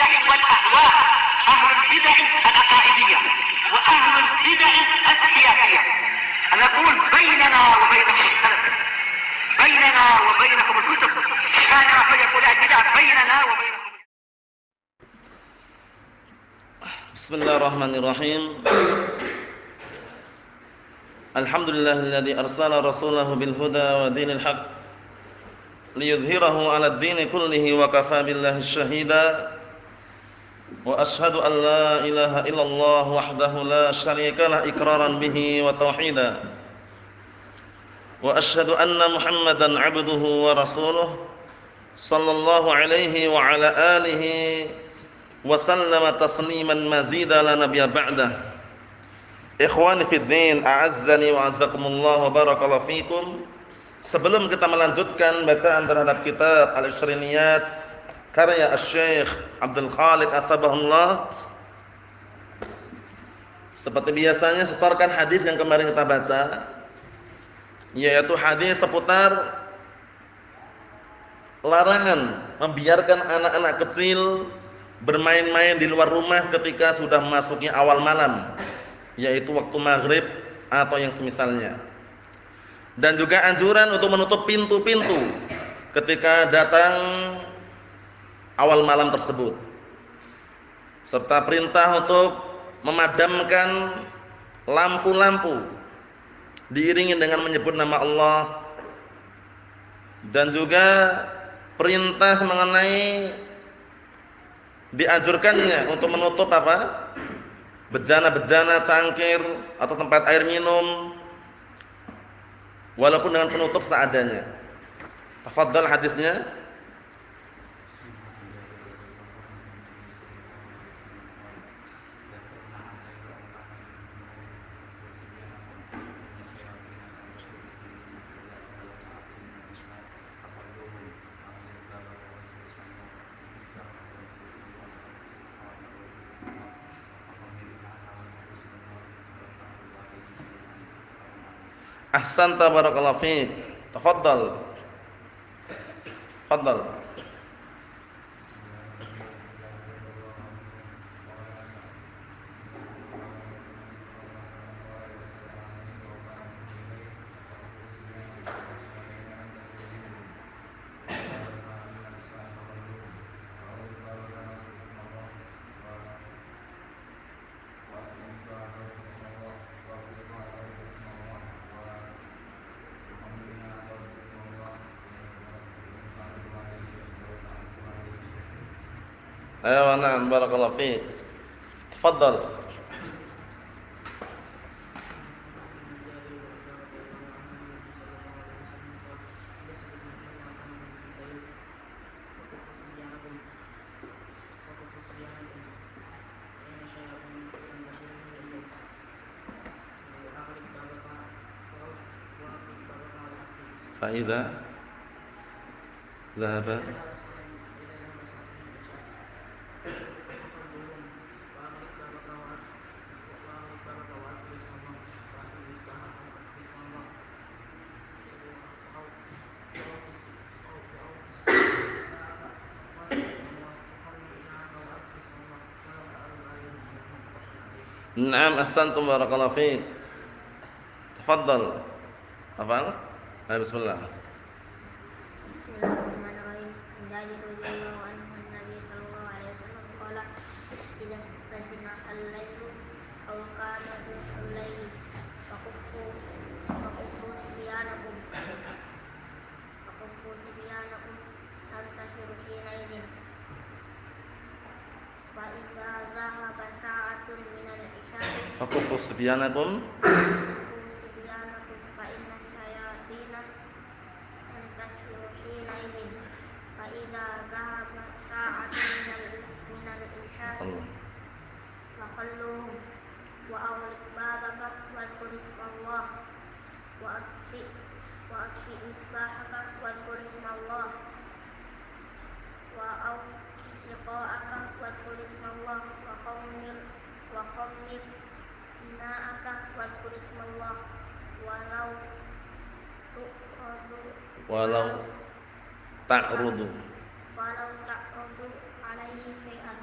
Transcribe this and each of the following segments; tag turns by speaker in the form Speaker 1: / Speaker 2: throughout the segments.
Speaker 1: البدع والأهواء، أهل البدع العقائدية وأهل البدع السياسية. نقول بيننا وبينكم السلف، بيننا وبينكم الكتب، كان فيقول البدع بيننا وبينكم.
Speaker 2: Bismillahirrahmanirrahim. Alhamdulillahilladzi arsala rasulahu bil huda wa dinil haqq liyudhhirahu 'alad dini kullihi wa kafaa billahi syahida. Wa asyhadu an la ilaha illallah wahdahu la syarika lah iqraran bihi wa tauhida. Wa asyhadu anna Muhammadan 'abduhu wa rasuluh sallallahu alaihi wa ala alihi wa sallama tasliman mazida la nabiyya ba'dah. Ikhwani fid din, a'azzani wa azzakumullah wa barakallahu fikum. Sebelum kita melanjutkan bacaan terhadap kitab Al-Ishriniyat karya Asy-Syaikh Abdul Khaliq Atsabahullah, seperti biasanya setorkan hadis yang kemarin kita baca, yaitu hadis seputar larangan membiarkan anak-anak kecil bermain-main di luar rumah ketika sudah memasuki awal malam, yaitu waktu maghrib atau yang semisalnya. Dan juga anjuran untuk menutup pintu-pintu ketika datang awal malam tersebut, serta perintah untuk memadamkan lampu-lampu diiringi dengan menyebut nama Allah, dan juga perintah mengenai dianjurkannya untuk menutup bejana-bejana cangkir atau tempat air minum walaupun dengan penutup seadanya. Tafadhal hadisnya. Ahsanta barakallahu fiik. Tafadhal. Tafadhal. Ayo, na'am, barakallahu fiik. Tafadhal. Fa idza dhahaba Naam, ahsantum barakallahu fiik. Tafadhal. Hafal? Ayo bismillah.
Speaker 3: Bismillahirrahmanirrahim. Dari radhiyallahu anhu Nabi sallallahu alaihi wasallam qala idza stazina al-lailu aw kana al-lail faquffu sibyanakum tantashiru hina idin fa idza dhahaba sa'atun min al-isha'i
Speaker 2: Faquffu sibyanakum
Speaker 3: fa inna shayatina tantashiru hina idin fa idza dhahaba sa'atun min al-isha'i faqalluhum wa aghliq babaka wadhkur ismallah wa akfi misbahaka wadhkur ismallah wa awqi siqa'aka wadhkur ismallah wa khammir ina'aka wadhkur ismallah walau ta'rudu alaihi shay'an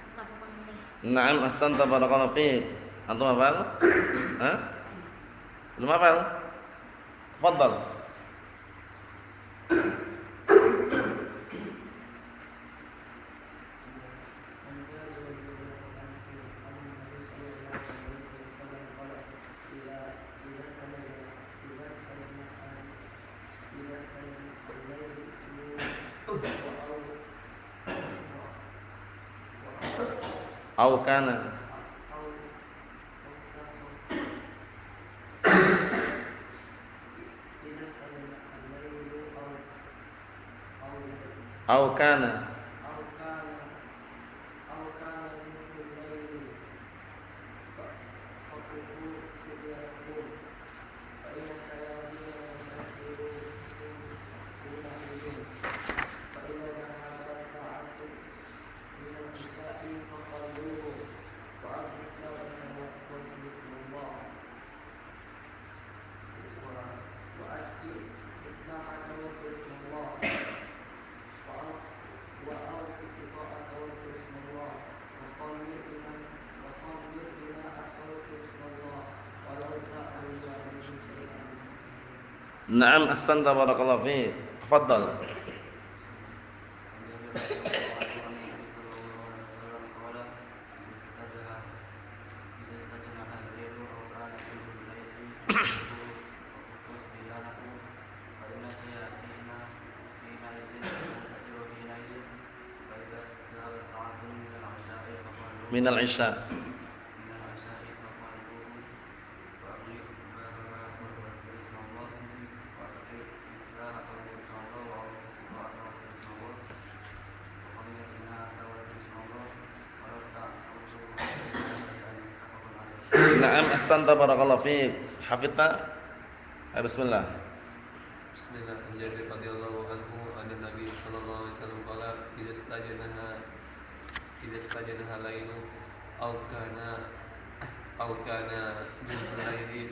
Speaker 2: Na'am ahsanta barakallahu fiik. Antum hafal? Hah? Belum hafal? Tafadhal. Au kana. Au kana. Na'am ahsanta barakallahu fiik. Tafadhal. Min al-isya. Na'am ahsanta barakallahu fiik. Hafidna? Bismillah.
Speaker 4: Bismillah. Jabir radhiyallahu anhu anna Nabi sallallahu alaihi wasallam qala idza stajadaha lailu aw kana min al-laili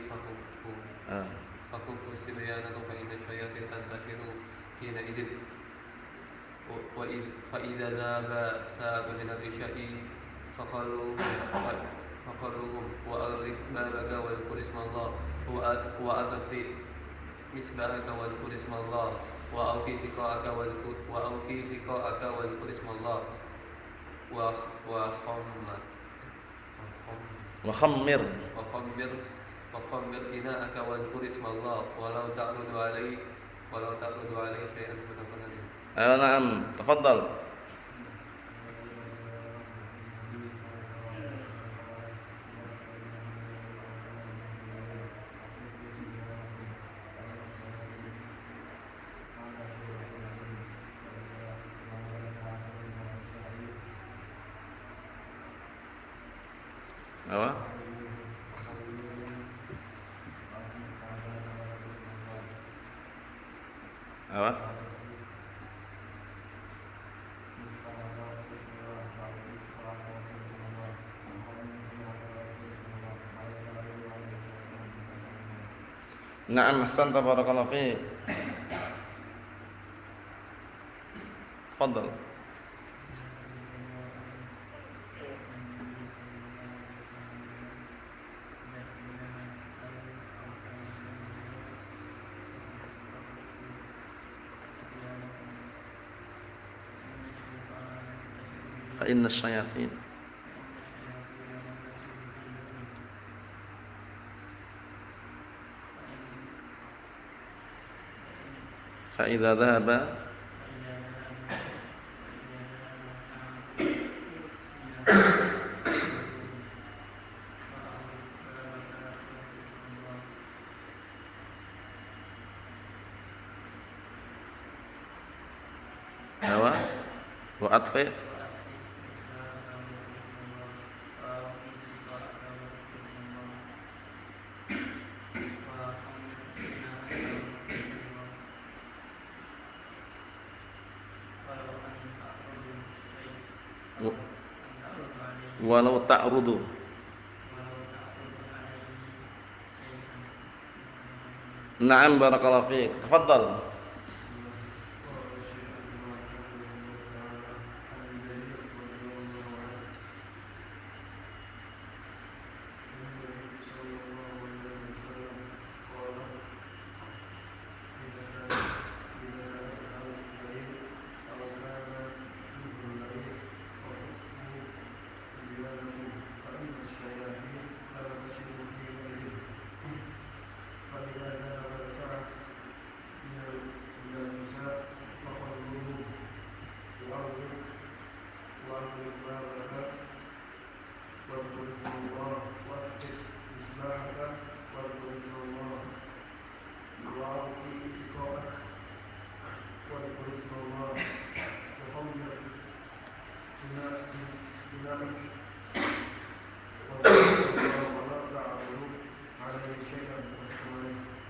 Speaker 4: fakufu sibyanatu fa inna syayatin tantashiru hina idzin fa idza dhaba sa'atu min al-isya'i fakhalu wa aghlib babaka wa dhkur ismallah wa atfi misbahaka wa dhkur ismallah wa auqi siqaka wa dhkur ismallah wa
Speaker 2: Khammir.
Speaker 4: ina'aka wa dhkur ismallah walau ta'rudu alaihi syai'an mutafaqan.
Speaker 2: Ayo na'am, tafadhal. Apa? Apa? Na'am ahsanta barakallahu fiik. Tafadhal. Fa inna syayatin fa idza dhahaba wa atfi walau ta'rudu. Na'am barakallahu fiik. Tafadhal.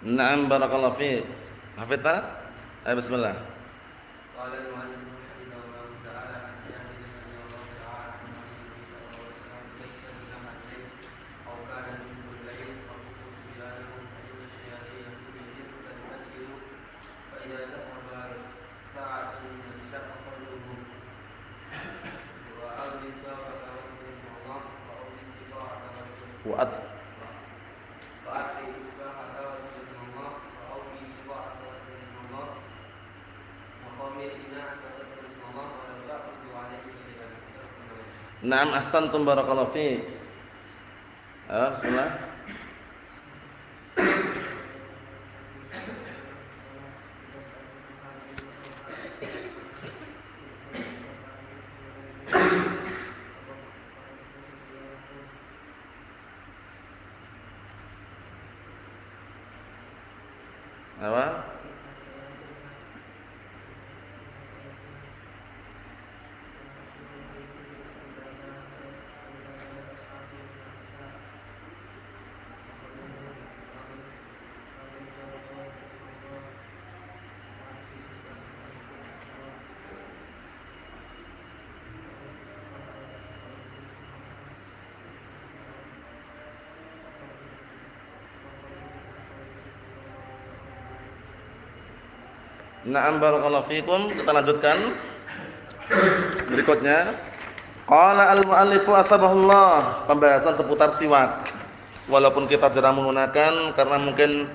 Speaker 2: Na'am barakallahu fiik. Hafidha? Ayo bismillah.
Speaker 4: قال المؤلف رحمه الله تعالى عن جابر رضي الله تعالى عن النبي صلى الله عليه وسلم يستمع الليل او كان منه الليل فقلت صبيانهم فان الشياطين تريد المسجد فاذا ذهب ساعه ينشا قلبهم واوفي الصلاه ورحمه الله واوفي الصلاه
Speaker 2: Wa'at
Speaker 4: وأعطي إصباحك وتسلم الله وأوفي صباحك وتسلم الله وقومي إناك وتسلم الله ولا تعبد عليه شيئا.
Speaker 2: Na'am ahsantum barakallahu fiik. Bismillah. Apa? Na'am barakallahu fikum. Kita lanjutkan berikutnya. Qala al-mu'allifu asbahullah, pembahasan seputar siwak. Walaupun kita jarang menggunakan karena mungkin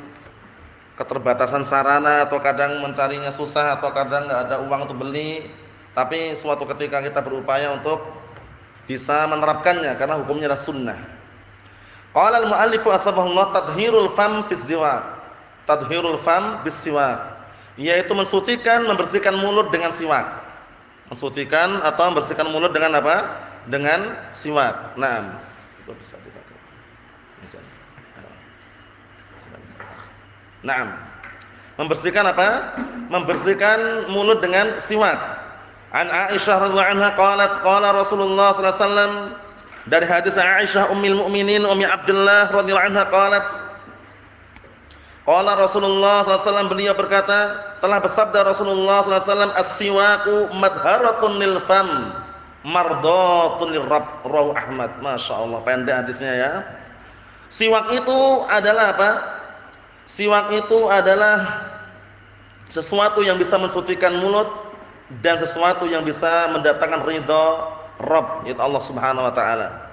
Speaker 2: keterbatasan sarana atau kadang mencarinya susah atau kadang enggak ada uang untuk beli, tapi suatu ketika kita berupaya untuk bisa menerapkannya karena hukumnya adalah sunnah. Qala al-mu'allifu asbahullah tadhhirul fam fi siwak. Tadhhirul fam bis siwak, yaitu mensucikan, membersihkan mulut dengan siwak. Mensucikan atau membersihkan mulut dengan apa? Dengan siwak. Naam. Itu bisa dipakai. Naam. Membersihkan apa? Membersihkan mulut dengan siwak. An Aisyah radhiyallahu anha qalat qala Rasulullah sallallahu alaihi wasallam, dari hadis Aisyah ummul mukminin Ummi Abdullah radhiyallahu anha qalat qala Rasulullah sallallahu alaihi wasallam, beliau berkata, telah bersabda Rasulullah sallallahu alaihi wasallam, as-siwaku madharatun lil fam mardatun lirrabb, rawahu Ahmad. Masyaallah, pendek hadisnya ya. Siwak itu adalah apa? Siwak itu adalah sesuatu yang bisa mensucikan mulut dan sesuatu yang bisa mendatangkan ridha Rabb, yaitu Allah Subhanahu wa taala.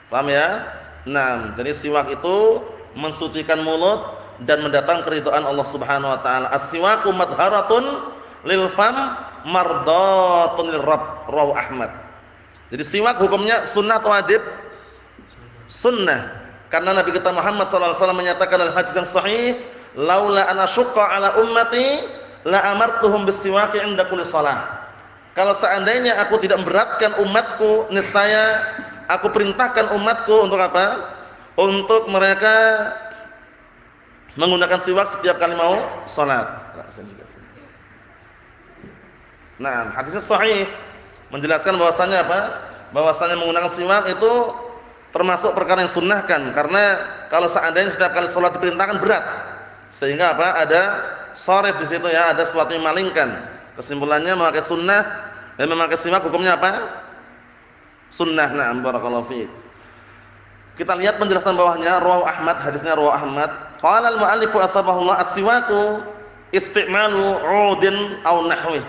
Speaker 2: Paham ya? Nah, jadi siwak itu mensucikan mulut dan mendatangkan keridhaan Allah Subhanahu wa taala. As-siwaku madharatun lil fam mardatun lirrabb, rawahu Ahmad. Jadi siwak hukumnya sunnah atau wajib? Sunnah. Karena Nabi kita Muhammad sallallahu alaihi wasallam menyatakan dalam hadis yang sahih, laula ana syaqqa ala ummati la amartuhum bis-siwaki 'inda kulli shalah. Kalau seandainya aku tidak memberatkan umatku, niscaya aku perintahkan umatku untuk apa? Untuk mereka menggunakan siwak setiap kali mau salat. Nah, hadisnya sahih menjelaskan bahwasanya apa? Bahwasanya menggunakan siwak itu termasuk perkara yang sunnahkan, karena kalau seandainya setiap kali salat diperintahkan berat. Sehingga apa? Ada sharif di situ ya, ada sesuatu yang malingkan. Kesimpulannya memakai sunnah dan memakai siwak hukumnya apa? Sunnah. Na'am barakallahu fiik. Kita lihat penjelasan bawahnya, rawahu Ahmad, hadisnya rawahu Ahmad. Qala al-mu'allifu asbahullah, as-siwaku isti'malu 'udin aw nahwih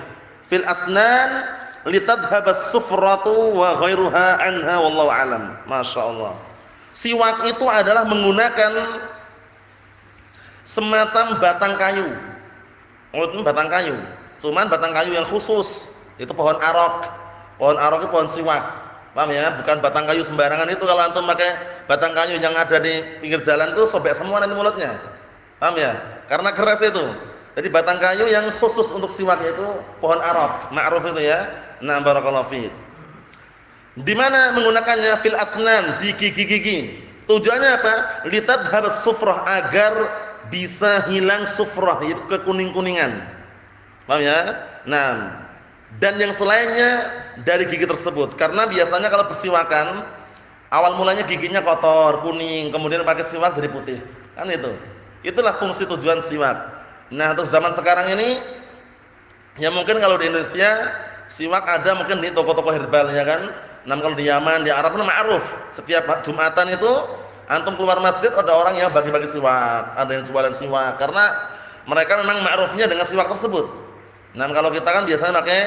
Speaker 2: fil asnan litadhhab as-sufratu wa ghairuha anha wallahu alam. Masyaallah. Siwak itu adalah menggunakan semacam batang kayu. Ud batang kayu. Cuman batang kayu yang khusus, itu pohon arok. Pohon arok itu pohon siwak. Paham ya? Bukan batang kayu sembarangan itu. Kalau antum pakai batang kayu yang ada di pinggir jalan itu sobek semua nanti mulutnya. Paham ya? Karena keras itu. Jadi batang kayu yang khusus untuk siwak itu pohon arok, ma'ruf itu ya. Nah, barakallahu fiik. Di mana menggunakannya? Fil asnan, di gigi-gigi. Tujuannya apa? Litadhhabas sufrah, agar bisa hilang sufrah, yaitu kekuning-kuningan. Paham ya? Nah, dan yang selainnya dari gigi tersebut. Karena biasanya kalau bersiwakan, awal mulanya giginya kotor, kuning, kemudian pakai siwak jadi putih. Kan itu. Itulah fungsi tujuan siwak. Nah, untuk zaman sekarang ini, ya mungkin kalau di Indonesia siwak ada mungkin di toko-toko herbal, ya kan. Nah, kalau di Yaman, di Arab itu ma'ruf. Setiap Jumatan itu antum keluar masjid ada orang yang bagi-bagi siwak, ada yang jualan siwak, karena mereka memang ma'rufnya dengan siwak tersebut. Nah, kalau kita kan biasanya pakai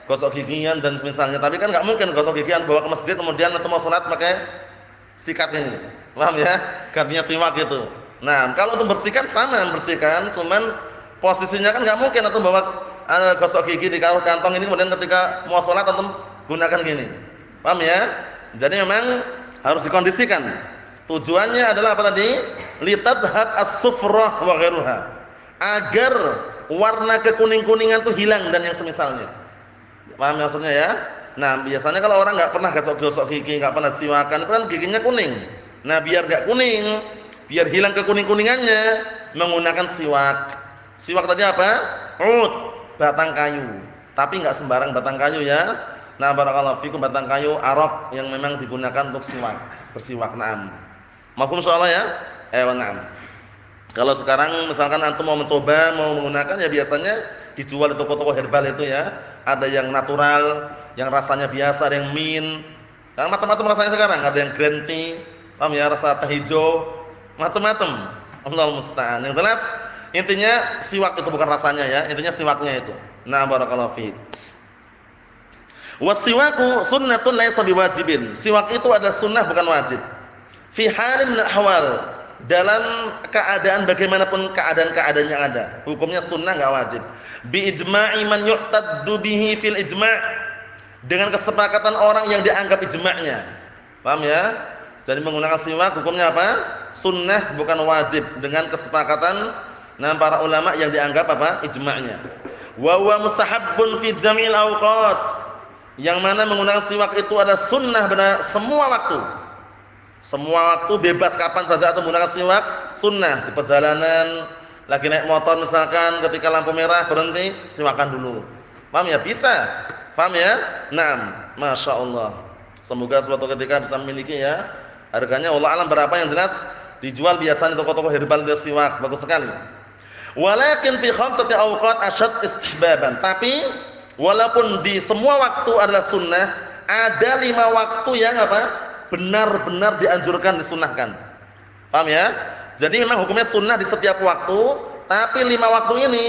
Speaker 2: gosok gigian dan semisalnya, tapi kan nggak mungkin gosok gigian bawa ke masjid kemudian atau mau sholat pakai sikat ini. Paham ya? Gantinya siwak gitu. Nah, kalau untuk bersihkan sama, bersihkan, cuman posisinya kan nggak mungkin atau bawa gosok gigi di kantong ini kemudian ketika mau sholat atau gunakan gini. Paham ya? Jadi memang harus dikondisikan. Tujuannya adalah apa tadi? Litadhhab as-sufrah wa ghairuha. Agar warna kekuning-kuningan itu hilang dan yang semisalnya. Paham maksudnya ya? Nah, biasanya kalau orang enggak pernah gosok gigi, enggak pernah siwakan, itu kan giginya kuning. Nah, biar enggak kuning, biar hilang kekuning-kuningannya, menggunakan siwak. Siwak tadi apa? Ud, batang kayu. Tapi enggak sembarang batang kayu ya. Nah, barakallahu fikum, batang kayu arok yang memang digunakan untuk siwak, bersiwak. Naam. Mafhum insyaallah ya? Na'am. Kalau sekarang misalkan antum mau mencoba, mau menggunakan, ya biasanya dijual di toko-toko herbal itu ya. Ada yang natural, yang rasanya biasa, ada yang mint. Nah, macam-macam rasanya sekarang, ada yang green tea, paham ya, rasa teh hijau, macam-macam. Allahu musta'an. Yang jelas intinya siwak itu bukan rasanya ya, intinya siwaknya itu. Nah, barakallahu fiik. Wasiwaku sunnatun laisa biwajibin. Siwak itu adalah sunnah bukan wajib. Fi halin min ahwal, dalam keadaan bagaimanapun keadaan-keadaan yang ada, hukumnya sunnah enggak wajib. Bi ijma'i man yu'taddu bihi fil ijma', dengan kesepakatan orang yang dianggap ijma'nya. Paham ya? Jadi menggunakan siwak hukumnya apa? Sunnah bukan wajib, dengan kesepakatan para ulama yang dianggap apa? Ijma'nya. Wa huwa mustahabbun fi jami'il awqat, yang mana menggunakan siwak itu ada sunnah pada semua waktu. Semua waktu, bebas kapan saja atau menggunakan siwak, sunnah. Di perjalanan, lagi naik motor misalkan, ketika lampu merah berhenti, siwakan dulu. Paham ya? Bisa. Paham ya? Naam. Masya Allah. Semoga suatu ketika bisa memiliki ya. Harganya Allah alam berapa, yang jelas dijual biasanya di toko-toko herbal dia siwak. Bagus sekali. Walakin fi khamsati awqat asyad istihbaban. Tapi walaupun di semua waktu adalah sunnah, ada 5 waktu yang apa? Benar-benar dianjurkan, disunahkan. Paham ya? Jadi memang hukumnya sunnah di setiap waktu, tapi 5 waktu ini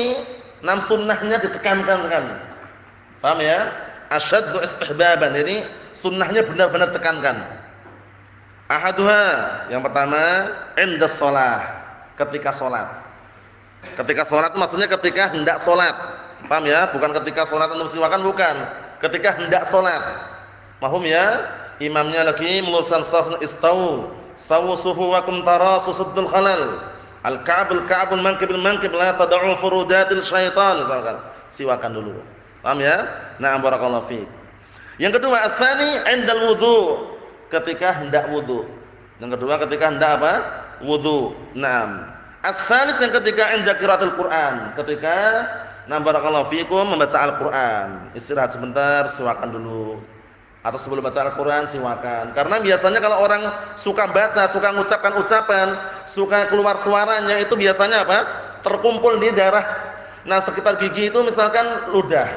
Speaker 2: 6 sunnahnya ditekankan sekali. Paham ya? Asyaddu istihbaban. Jadi sunnahnya benar-benar tekankan. Ahaduha, yang pertama, indas shalah, ketika salat. Ketika salat maksudnya ketika hendak salat. Paham ya? Bukan ketika salat untuk siwakan, bukan. Ketika hendak salat. Paham ya? Imamnya lagi meluruskan shaf, istau sawu sufuwakum tarasu suddul khalal, al-ka'bul ka'bul mankibul mankib, la tad'u furudatil syaitan, misalkan. Siwakan dulu. Paham ya? Na'am, barakallahu fiik. Yang kedua, asani 'indal wudu, ketika hendak wudu. Yang kedua ketika hendak apa? Wudu. Naam. As-salis, yang ketiga, 'inda qiraatul Qur'an, ketika barakallahu fiikum membaca Al-Qur'an. Istirahat sebentar, siwakan dulu. Atau sebelum baca Al-Quran siwakan. Karena biasanya kalau orang suka baca, suka mengucapkan ucapan, suka keluar suaranya, itu biasanya apa? Terkumpul di daerah sekitar gigi itu, misalkan ludah.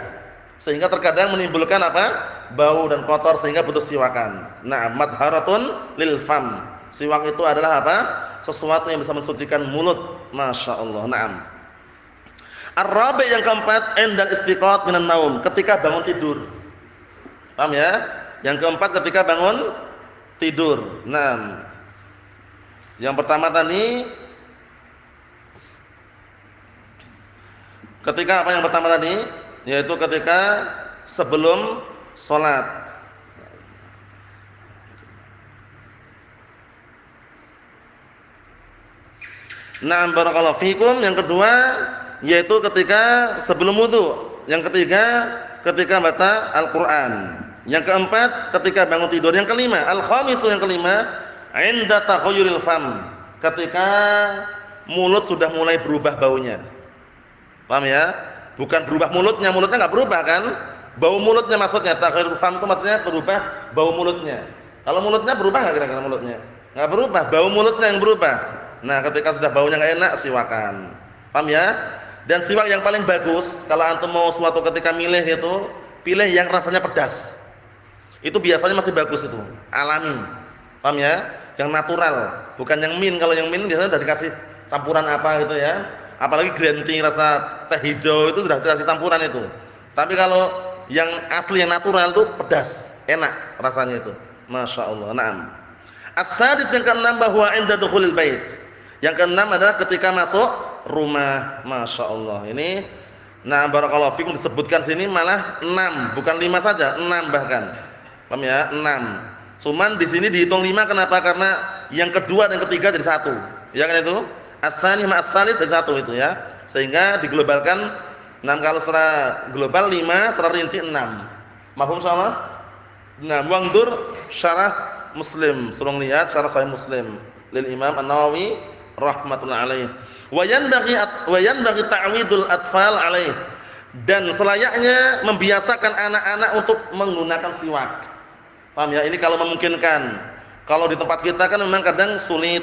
Speaker 2: Sehingga terkadang menimbulkan apa? Bau dan kotor, sehingga butuh siwakan. Nah, madharatun lil fam. Siwak itu adalah apa? Sesuatu yang bisa mensucikan mulut. Masya Allah. Naam. Ar-rabi', yang keempat, indal istiqat minan naum, ketika bangun tidur. Paham ya? Yang keempat ketika bangun tidur. Nah, yang pertama tadi ketika apa yang pertama tadi? Yaitu ketika sebelum sholat. Nah, barakallahu fikum. Yang kedua yaitu ketika sebelum wudu. Yang ketiga ketika baca Al-Qur'an. Yang keempat ketika bangun tidur. Yang kelima, al-khamisu yang kelima, 'inda taghayyuril fam. Ketika mulut sudah mulai berubah baunya. Paham ya? Bukan berubah mulutnya enggak berubah kan? Bau mulutnya maksudnya, taghayyurul fam itu maksudnya berubah bau mulutnya. Kalau mulutnya berubah enggak kira-kira mulutnya? Enggak berubah, bau mulutnya yang berubah. Nah, ketika sudah baunya enggak enak, siwakan. Paham ya? Dan siwak yang paling bagus kalau antum mau suatu ketika milih itu, pilih yang rasanya pedas. Itu biasanya masih bagus itu, alami. Paham ya? Yang natural, bukan yang mint. Kalau yang mint biasanya sudah dikasih campuran apa gitu ya. Apalagi green tea rasa teh hijau itu sudah dikasih campuran itu. Tapi kalau yang asli yang natural itu pedas, enak rasanya itu. Masya Allah. Naam. As-sadis yang keenam bahwa 'inda dukhulil bait. Yang keenam adalah ketika masuk rumah. Masya Allah. Ini, nah barakallahu fikum disebutkan sini malah 6, bukan 5 saja, 6 bahkan. Paham ya? 6. Cuman di sini dihitung 5 kenapa? Karena yang kedua dan ketiga jadi 1. Ya kan itu? As-tsani ma as-tsalis jadi 1 itu ya. Sehingga diglobalkan 6, kalau secara global 5, secara rinci 6. Mafhum insyaallah? Nah, wangdur syarah Muslim. Suruh lihat syarah Sahih Muslim lil Imam An-Nawawi rahmatullahi alaih. Wa yanbaghi ta'widul atfal alaih. Dan selayaknya membiasakan anak-anak untuk menggunakan siwak. Paham ya? Ini kalau memungkinkan. Kalau di tempat kita kan memang kadang sulit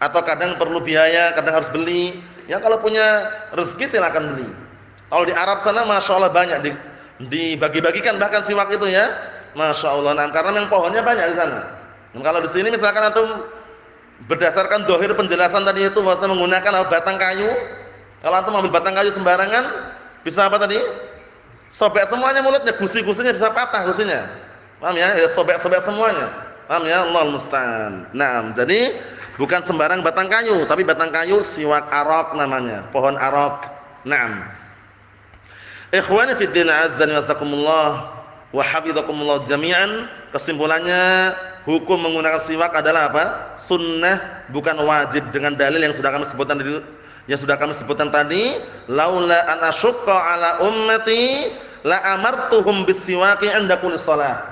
Speaker 2: atau kadang perlu biaya, kadang harus beli. Ya kalau punya rezeki silakan beli. Kalau di Arab sana Masya Allah banyak dibagi-bagikan bahkan siwak itu ya. Masya Allah. Nah, karena memang pohonnya banyak di sana. Dan kalau di sini misalkan antum berdasarkan dohir penjelasan tadi itu bahwa menggunakan batang kayu. Kalau antum ambil batang kayu sembarangan bisa apa tadi? Sobek semuanya mulutnya, gusi-gusinya bisa patah gusinya. Paham ya? Ya sobek-sobek semuanya. Paham ya? Allahul musta'an. Nah, jadi bukan sembarang batang kayu, tapi batang kayu siwak arok namanya, pohon arok. Naam. Ikhwani fid din azza wa jazakumullah wa hafizakumullah jami'an. Kesimpulannya, hukum menggunakan siwak adalah apa? Sunnah, bukan wajib dengan dalil yang sudah kami sebutkan tadi, laula an asyqa ala ummati la amartuhum bisiwaki 'inda kulli shalah.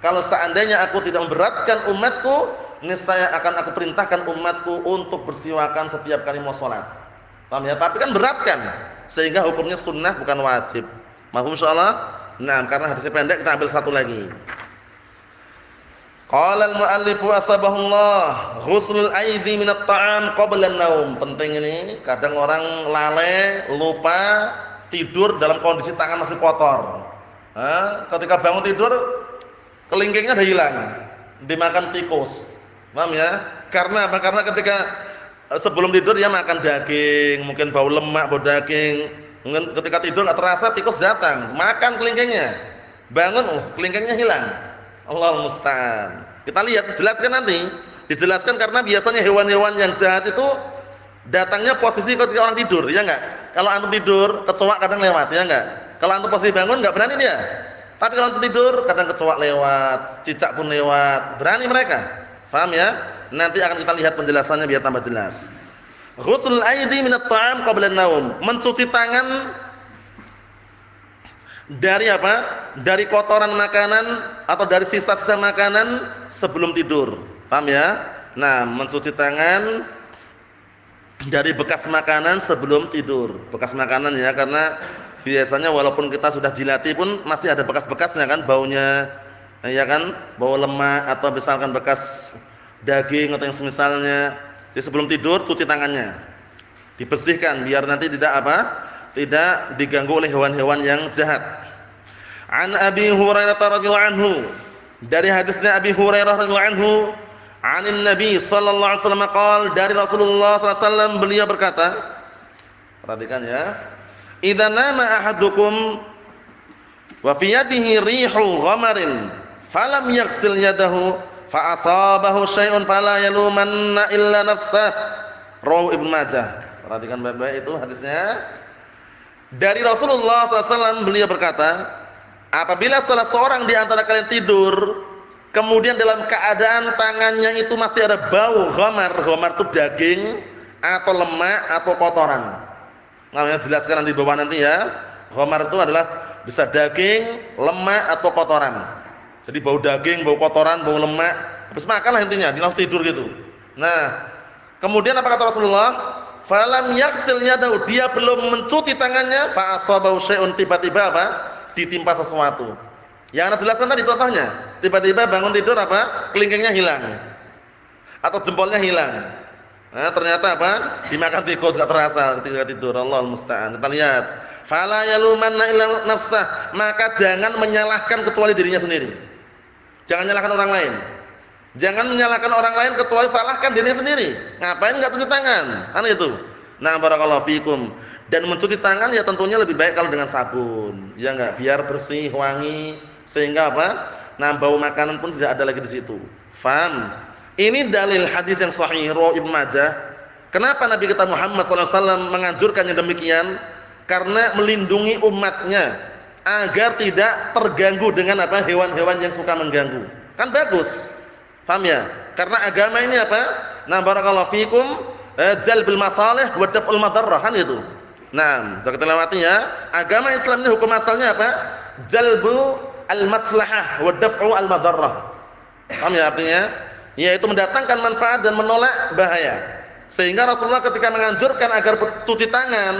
Speaker 2: Kalau seandainya aku tidak memberatkan umatku, niscaya akan aku perintahkan umatku untuk bersiwakan setiap kali mau salat. Paham ya? Tapi kan beratkan, sehingga hukumnya sunnah bukan wajib. Mahfum insyaallah? Nah, karena hadisnya pendek kita ambil satu lagi. Qala al-mu'allif asbahullah, ghuslul aidi min at-ta'am qabla an-naum. Penting ini, kadang orang lalai, lupa tidur dalam kondisi tangan masih kotor. Ketika bangun tidur kelingkingnya udah hilang, dimakan tikus. Paham ya? Karena apa? Karena ketika sebelum tidur dia makan daging, mungkin bau lemak, bau daging. Mungkin ketika tidur enggak terasa tikus datang, makan kelingkingnya. Bangun, kelingkingnya hilang. Allahul musta'an. Kita lihat, jelaskan nanti. Dijelaskan karena biasanya hewan-hewan yang jahat itu datangnya posisi ketika orang tidur, ya enggak? Kalau antum tidur, kecoak kadang lewat, ya enggak? Kalau antum posisi bangun enggak berani dia. Tapi kalau antum tidur, kadang kecoak lewat, cicak pun lewat, berani mereka. Paham ya? Nanti akan kita lihat penjelasannya biar tambah jelas. Ghuslul aidi min at-ta'am qabla an-naum. Mencuci tangan dari apa? Dari kotoran makanan atau dari sisa-sisa makanan sebelum tidur. Paham ya? Nah, mencuci tangan dari bekas makanan sebelum tidur. Bekas makanan ya, karena biasanya walaupun kita sudah jilati pun masih ada bekas-bekasnya kan, baunya. Ya kan? Bau lemak atau misalkan bekas daging atau yang semisalnya. Jadi sebelum tidur cuci tangannya. Dibersihkan biar nanti tidak apa? Tidak diganggu oleh hewan-hewan yang jahat. An Abi Hurairah radhiyallahu anhu, dari hadisnya Abi Hurairah radhiyallahu anhu, anin Nabi sallallahu alaihi wasallam qaal, dari Rasulullah sallallahu alaihi wasallam beliau berkata, perhatikan ya, idza nama ahadukum wa fi yadihi rihu ghamarin falam yaghsil yadahu fa asabahu syai'un fala yalumanna illa nafsah. Rawahu Ibnu Majah. Perhatikan baik-baik itu hadisnya. Dari Rasulullah SAW beliau berkata, apabila salah seorang di antara kalian tidur, kemudian dalam keadaan tangannya itu masih ada bau ghamar. Ghamar itu daging atau lemak atau kotoran. Namanya jelaskan nanti bawah nanti ya. Ghamar itu adalah bisa daging, lemak atau kotoran. Jadi bau daging, bau kotoran, bau lemak, habis makan lah intinya, di langsung tidur gitu. Nah, kemudian apa kata Rasulullah? Falam yaghsil yadahu, dia belum mencuci tangannya, fa asabahu syai'un, tiba-tiba apa? Ditimpa sesuatu. Yang Anda jelaskan tadi contohnya, tiba-tiba bangun tidur apa? Kelingkingnya hilang. Atau jempolnya hilang. Nah, ternyata apa? Dimakan tikus enggak terasa ketika tidur. Allahul musta'an. Kita lihat. Fala yalumanna illa nafsah, maka jangan menyalahkan kecuali dirinya sendiri. Jangan menyalahkan orang lain. Jangan menyalahkan orang lain kecuali salahkan dirinya sendiri. Ngapain enggak cuci tangan? Kan itu. Nah, barakallahu fikum. Dan mencuci tangan ya tentunya lebih baik kalau dengan sabun. Ya enggak? Biar bersih, wangi, sehingga apa? Nah, bau makanan pun tidak ada lagi di situ. Faham? Ini dalil hadis yang sahih riwayat Ibnu Majah. Kenapa Nabi kita Muhammad SAW menganjurkan yang demikian? Karena melindungi umatnya agar tidak terganggu dengan apa? Hewan-hewan yang suka mengganggu. Kan bagus. Paham ya? Karena agama ini apa? Nah, barakallahu fikum, jalbil masalih wa daf'ul madarrah, kan itu. Nah, sudah kita lewati ya. Agama Islam ini hukum asalnya apa? Jalbu al-maslahah wa daf'u al-madarrah. Paham ya artinya? Yaitu mendatangkan manfaat dan menolak bahaya. Sehingga Rasulullah ketika menganjurkan agar cuci tangan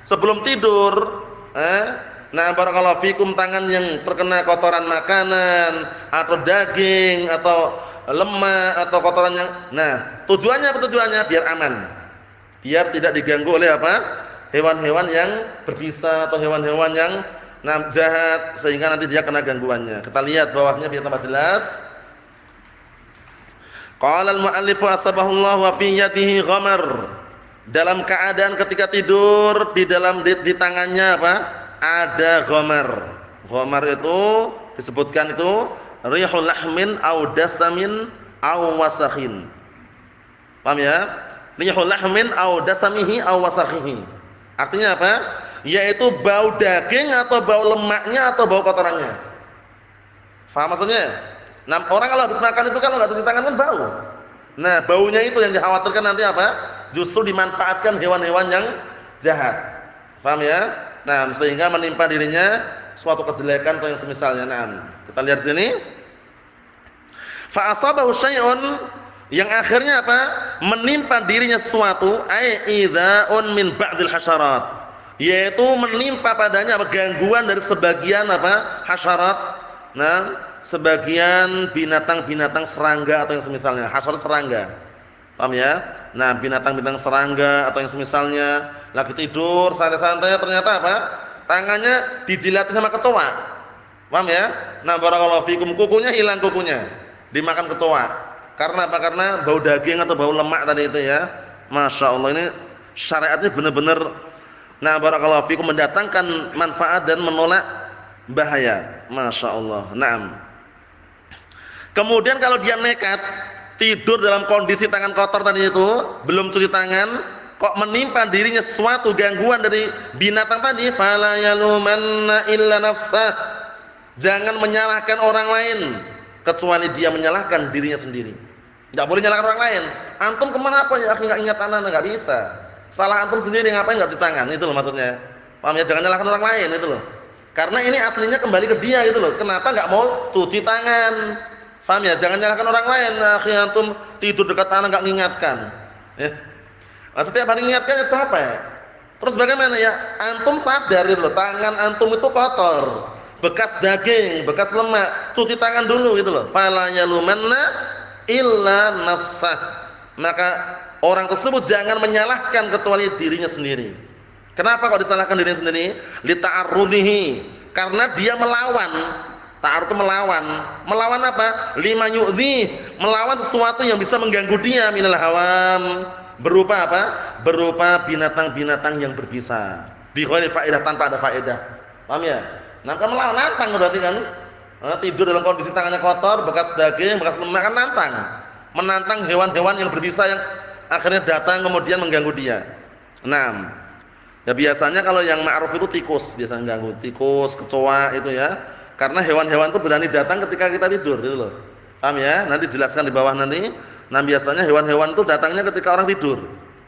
Speaker 2: sebelum tidur, nah barakallahu fikum, tangan yang terkena kotoran makanan atau daging atau lemak atau kotoran yang, nah tujuannya apa tujuannya? Biar aman, biar tidak diganggu oleh apa? Hewan-hewan yang berbisa atau hewan-hewan yang jahat, sehingga nanti dia kena gangguannya. Kita lihat bawahnya biar tambah jelas. Qala al-mu'allif asbahullahu wa fi yadihi ghamar. Dalam keadaan ketika tidur di tangannya apa? Ada ghamar. Ghamar itu disebutkan itu rihul lahmin aw dasamin aw wasakhin. Paham ya? Rihul lahmin aw dasamihi aw wasakhihi. Artinya apa? Yaitu bau daging atau bau lemaknya atau bau kotorannya. Faham maksudnya? Nah, orang kalau habis makan itu kalau enggak cuci tangan kan bau. Nah, baunya itu yang dikhawatirkan nanti apa? Justru dimanfaatkan hewan-hewan yang jahat. Paham ya? Nah, sehingga menimpa dirinya suatu kejelekan atau yang semisalnya. Nah, kita lihat sini. Fa asabahu syai'un, yang akhirnya apa? Menimpa dirinya sesuatu, ai idza'un min ba'dil hasyarat. Yaitu menimpa padanya gangguan dari sebagian apa? Hasyarat. Nah, sebagian binatang-binatang serangga atau yang semisalnya. Hasyarat serangga. Paham ya? Nah, binatang-binatang serangga atau yang semisalnya lagi tidur santai-santai ternyata apa? Tangannya dijilat sama kecoa. Paham ya? Nah, barakallahu fikum, kukunya hilang kukunya. Dimakan kecoa. Karena apa? Karena bau daging atau bau lemak tadi itu ya. Masya Allah, ini syariatnya benar-benar, nah barakallahu fikum, mendatangkan manfaat dan menolak bahaya. Masya Allah. Naam. Kemudian kalau dia nekat tidur dalam kondisi tangan kotor tadi itu, belum cuci tangan, kok menimpa dirinya sesuatu gangguan dari binatang tadi, fala yalumanna illa nafsah. Jangan menyalahkan orang lain kecuali dia menyalahkan dirinya sendiri. Enggak boleh menyalahkan orang lain. Antum kemana apa ya? Akhi enggak ingat anak, enggak bisa. Salah antum sendiri, ngapain enggak cuci tangan? Itu loh maksudnya. Paham ya? Jangan menyalahkan orang lain itu loh. Karena ini aslinya kembali ke dia gitu loh. Kenapa enggak mau cuci tangan? Paham ya? Jangan menyalahkan orang lain. Akhi antum tidur dekat tanah enggak mengingatkan. Ya. Nah, setiap hari mengingatkan itu capek. Terus bagaimana ya? Antum sadar gitu loh, tangan antum itu kotor. Bekas daging, bekas lemak, cuci tangan dulu gitu loh. Fala yalumanna illa nafsah. Maka orang tersebut jangan menyalahkan kecuali dirinya sendiri. Kenapa kok disalahkan dirinya sendiri? Li ta'arrudihi, karena dia melawan. Ta'arrud itu melawan. Melawan apa? Lima yu'dhi, melawan sesuatu yang bisa mengganggu dia minal hawam. Berupa apa? Berupa binatang-binatang yang berbisa. Bi ghairi faedah, tanpa ada faedah. Paham ya? Nah, kan melawan, nantang berarti kan. Tidur dalam kondisi tangannya kotor, bekas daging, bekas lemak, kan nantang. Menantang hewan-hewan yang berbisa yang akhirnya datang kemudian mengganggu dia. Nah, ya biasanya kalau yang ma'ruf itu tikus biasanya ganggu. Tikus, kecoa itu ya. Karena hewan-hewan itu berani datang ketika kita tidur gitu loh. Paham ya? Nanti jelaskan di bawah nanti. Nah, biasanya hewan-hewan itu datangnya ketika orang tidur.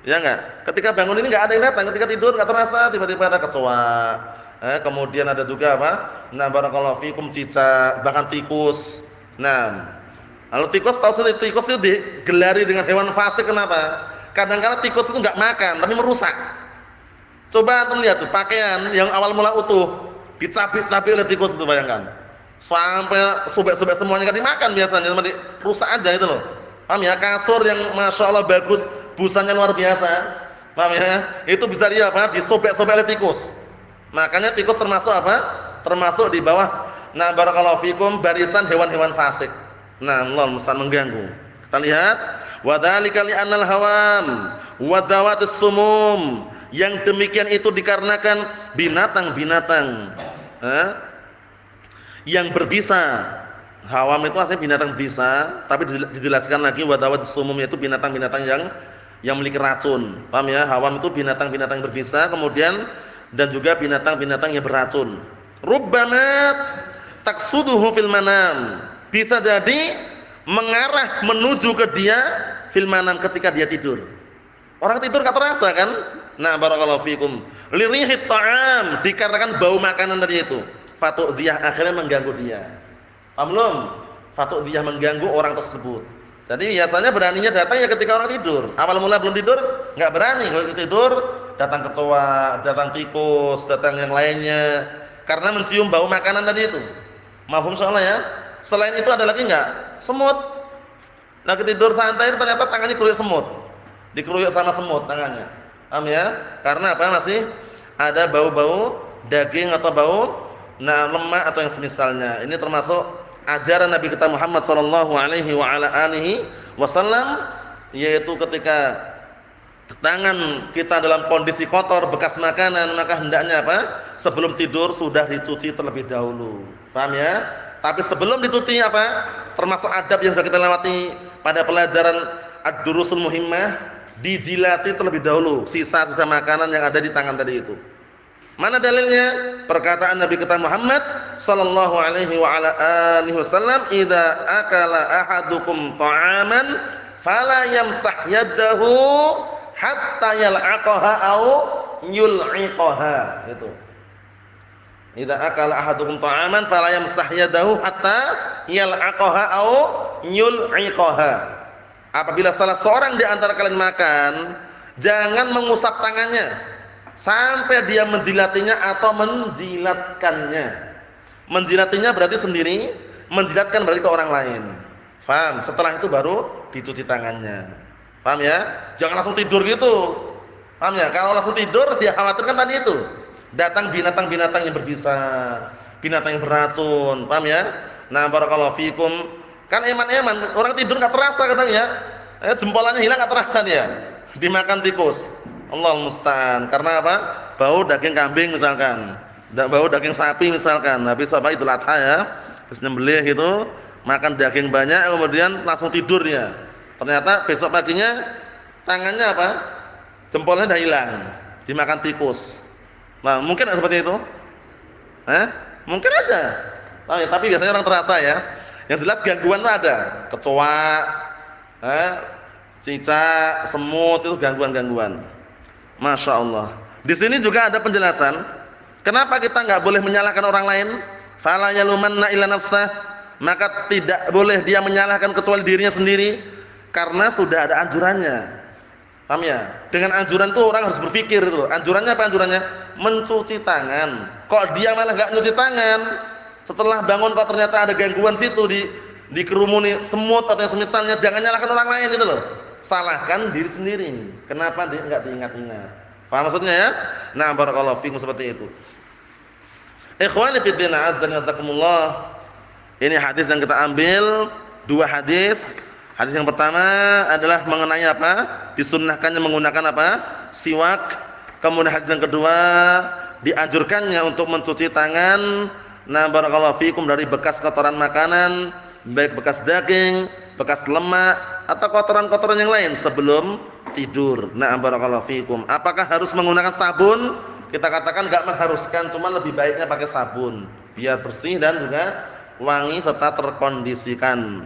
Speaker 2: Ya enggak? Ketika bangun ini enggak ada yang datang, ketika tidur enggak terasa, tiba-tiba ada kecoa. kemudian ada juga apa? Nah, barakallahu fikum cicak, bahkan tikus. Nah, kalau tikus tahu sendiri, tikus itu digelari dengan hewan fasik kenapa? Kadang-kadang tikus itu enggak makan tapi merusak. Coba antum lihat tuh pakaian yang awal mula utuh dicabik-cabik oleh tikus itu, bayangkan. Sampai sobek-sobek semuanya kan dimakan biasanya, cuma rusak aja itu loh. Paham ya? Kasur yang Masya Allah bagus, busanya luar biasa. Paham ya? Itu bisa dia apa? Disobek-sobek oleh tikus. Makanya tikus termasuk apa? Termasuk di bawah nah barakallahu fikum barisan hewan-hewan fasik. Nah, Allah musta'an mengganggu. Kita lihat, wa dzalika li'annal hawam wa dawatus sumum. Yang demikian itu dikarenakan binatang-binatang yang berbisa. Hawam itu aslinya binatang berbisa, tapi dijelaskan lagi wa dawatus sumum, yaitu binatang-binatang yang memiliki racun. Paham ya? Hawam itu binatang-binatang yang berbisa, kemudian dan juga binatang-binatang yang beracun. Rubbama taqsuduhu fil manam. Bisa jadi mengarah menuju ke dia fil manam ketika dia tidur. Orang tidur enggak terasa kan? Nah, barakallahu fikum. Lirihit ta'am, dikarenakan bau makanan tadi itu. Fatu'dhiyah, akhirnya mengganggu dia. Paham belum? Fatu'dhiyah, mengganggu orang tersebut. Jadi biasanya beraninya datang ya ketika orang tidur. Awal mula belum tidur enggak berani. Kalau tidur datang kecoa, datang tikus, datang yang lainnya karena mencium bau makanan tadi itu. Mafhum insyaallah ya? Selain itu ada lagi enggak? Semut. Nah, tidur santai ternyata tangannya keruyuk semut. Dikeruyuk sama semut tangannya. Paham ya? Karena apa? Masih ada bau-bau daging atau bau lemak atau yang semisalnya. Ini termasuk ajaran Nabi kita Muhammad sallallahu alaihi wa ala alihi wasallam, yaitu ketika tangan kita dalam kondisi kotor bekas makanan, maka hendaknya apa? Sebelum tidur sudah dicuci terlebih dahulu. Paham ya? Tapi sebelum dicuci apa? Termasuk adab yang sudah kita lewati pada pelajaran ad-durusul muhimmah, dijilati terlebih dahulu sisa-sisa makanan yang ada di tangan tadi itu. Mana dalilnya? Perkataan Nabi kita Muhammad sallallahu alaihi wa ala alihi wasallam, "Idza akala ahadukum ta'aman fala yamsah yadahu hatta yal'aqaha aw yul'iqaha." Itu. "Idza akala ahadukum ta'aman fala yamsah yadahu hatta yal'aqaha aw yul'iqaha." Apabila salah seorang di antara kalian makan, jangan mengusap tangannya sampai dia menjilatinya atau menjilatkannya. Menjilatinya berarti sendiri, menjilatkan berarti ke orang lain. Paham? Setelah itu baru dicuci tangannya. Paham ya? Jangan langsung tidur gitu. Paham ya? Kalau langsung tidur dia khawatirkan tadi itu. Datang binatang-binatang yang berbisa, binatang yang beracun. Paham ya? Nah, barakallahu fikum. Kan eman-eman, orang tidur enggak terasa katanya. Jempolannya hilang enggak terasa dia. Dimakan tikus. Allahu musta'an. Karena apa? Bau daging kambing misalkan. Bau daging sapi misalkan. Habis apa Idul Adha ya. Habis nyembelih gitu, makan daging banyak kemudian langsung tidur dia. Ternyata besok paginya tangannya apa? Jempolnya udah hilang. Dimakan tikus. Nah, mungkin enggak seperti itu? Mungkin aja. Tapi biasanya orang terasa ya. Yang jelas gangguan itu ada, kecoa, cicak, semut, itu gangguan-gangguan. Masya Allah. Di sini juga ada penjelasan. Kenapa kita enggak boleh menyalahkan orang lain? Fala yalumanna illa nafsah. Maka tidak boleh dia menyalahkan kecuali dirinya sendiri, karena sudah ada anjurannya. Paham ya? Dengan anjuran itu orang harus berpikir itu. Anjurannya apa anjurannya? Mencuci tangan. Kok dia malah enggak nyuci tangan? Setelah bangun kok ternyata ada gangguan situ dikerumuni semut atau yang semisalnya, jangan nyalahkan orang lain gitu loh. Salahkan diri sendiri. Kenapa dia enggak diingat-ingat? Paham maksudnya ya? Nah, barakallahu fikum seperti itu. Ikhwani fi din, azza wa jazakumullah. Ini hadis yang kita ambil, dua hadis. Hadis yang pertama adalah mengenai apa? Disunnahkannya menggunakan apa? Siwak. Kemudian hadis yang kedua, dianjurkannya untuk mencuci tangan. Nah, barakallahu fikum, dari bekas kotoran makanan, baik bekas daging, bekas lemak atau kotoran-kotoran yang lain sebelum tidur. Nah, barakallahu fikum. Apakah harus menggunakan sabun? Kita katakan enggak mengharuskan, cuma lebih baiknya pakai sabun biar bersih dan juga wangi serta terkondisikan.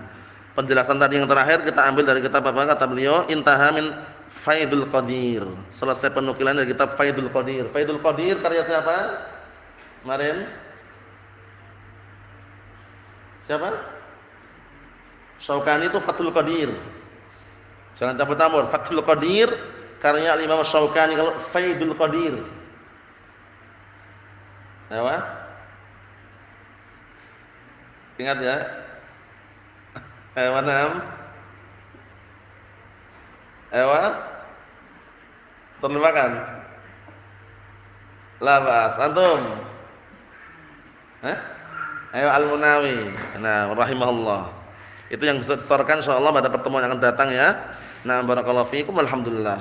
Speaker 2: Penjelasan tadi yang terakhir kita ambil dari kitab apa? Kata beliau, Intaha min Faidul Qadir. Selesai penukilan dari kitab Faidul Qadir. Faidul Qadir karya siapa? Kemarin siapa? Syaukani itu Fathul Qadir. Jangan campur-campur. Fathul Qadir karya Imam Syaukani, kalau Faidul Qadir. Apa? Ingat ya? Mana? Ewa? Terlupakan. Labas. Antum? Ayo Al-Munawi. Nah, rahimahullah. Itu yang bisa disetorkan insyaallah pada pertemuan yang akan datang ya. Nah, barakallahu fiikum. Alhamdulillah.